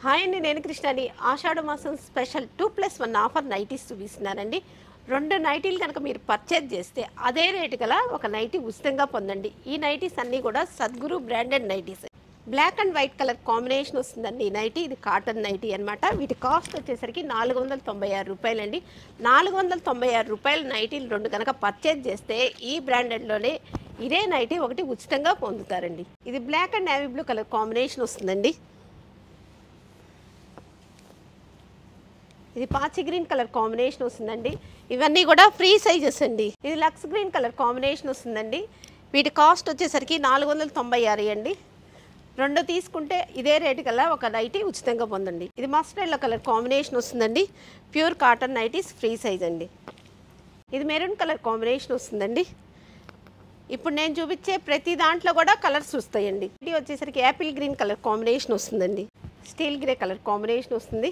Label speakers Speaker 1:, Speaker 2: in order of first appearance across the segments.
Speaker 1: Hi అండి, నేను కృష్ణని. ఆషాఢ మాసం స్పెషల్ 2+1 ఆఫర్ నైటీస్ చూపిస్తున్నానండి. 2 నైటీలు కనుక మీరు పర్చేజ్ చేస్తే అదే రేటు గల ఒక నైటీ ఉచితంగా పొందండి. ఈ నైటీస్ అన్నీ కూడా Sadguru branded nighties. Black and white colour combination వస్తుందండి ఈ నైటీ. ఇది కాటన్ నైటీ అనమాట. వీటి కాస్ట్ వచ్చేసరికి 496 రూపాయలండి. 496 రూపాయల నైటీలు 2 కనుక పర్చేజ్ చేస్తే ఈ బ్రాండెడ్లోనే ఇదే నైటీ ఒకటి ఉచితంగా పొందుతారండి. ఇది black and navy blue colour combination వస్తుందండి. ఇది పాచి గ్రీన్ కలర్ కాంబినేషన్ వస్తుందండి. ఇవన్నీ కూడా ఫ్రీ సైజెస్ అండి. ఇది లక్స్ గ్రీన్ కలర్ కాంబినేషన్ వస్తుందండి. వీటి కాస్ట్ వచ్చేసరికి 496 అండి. 2 తీసుకుంటే ఇదే రేటు కల్లా ఒక నైటీ ఉచితంగా పొందండి. ఇది మస్టర్డ్ ఎల్లో కలర్ కాంబినేషన్ వస్తుందండి. Pure cotton nighties free size అండి. ఇది మెరూన్ కలర్ కాంబినేషన్ వస్తుందండి. ఇప్పుడు నేను చూపించే ప్రతి దాంట్లో కూడా కలర్స్ వస్తాయండి. ఇది వచ్చేసరికి యాపిల్ గ్రీన్ కలర్ కాంబినేషన్ వస్తుందండి. స్టీల్ గ్రే కలర్ కాంబినేషన్ వస్తుంది.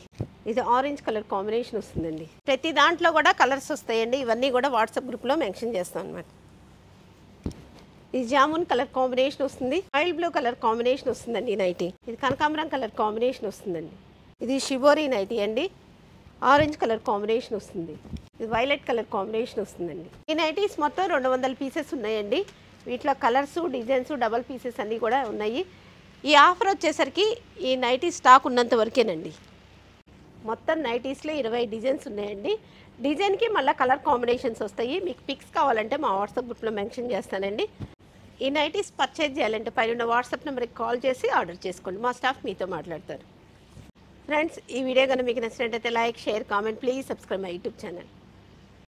Speaker 1: ఇది ఆరెంజ్ కలర్ కాంబినేషన్ వస్తుందండి. ప్రతి దాంట్లో కూడా కలర్స్ వస్తాయండి. ఇవన్నీ కూడా వాట్సాప్ గ్రూప్లో మెన్షన్ చేస్తాం అనమాట. ఇది జామున్ కలర్ కాంబినేషన్ వస్తుంది. ఆయిల్ బ్లూ కలర్ కాంబినేషన్ వస్తుందండి ఈ నైటీ. ఇది కనకాంబరం కలర్ కాంబినేషన్ వస్తుందండి. ఇది షిబోరీ నైటీ అండి. ఆరెంజ్ కలర్ కాంబినేషన్ వస్తుంది. ఇది వైలెట్ కలర్ కాంబినేషన్ వస్తుందండి. ఈ నైటీస్ మొత్తం 200 పీసెస్ ఉన్నాయండి. వీటిలో కలర్స్, డిజైన్స్, డబల్ పీసెస్ అన్నీ కూడా ఉన్నాయి. ఈ ఆఫర్ వచ్చేసరికి ఈ నైటీ స్టాక్ ఉన్నంత వరకేనండి. మొత్తం నైటీస్లో 20 డిజైన్స్ ఉన్నాయండి. డిజైన్కి మళ్ళీ కలర్ కాంబినేషన్స్ వస్తాయి. మీకు పిక్స్ కావాలంటే మా వాట్సాప్ గ్రూప్లో మెన్షన్ చేస్తానండి. ఈ నైటీస్ పర్చేజ్ చేయాలంటే పైన వాట్సాప్ నెంబర్కి కాల్ చేసి ఆర్డర్ చేసుకోండి. మా స్టాఫ్ మీతో మాట్లాడతారు. ఫ్రెండ్స్, ఈ వీడియో కనుక మీకు నచ్చినట్టయితే like, share, comment, please subscribe my YouTube channel.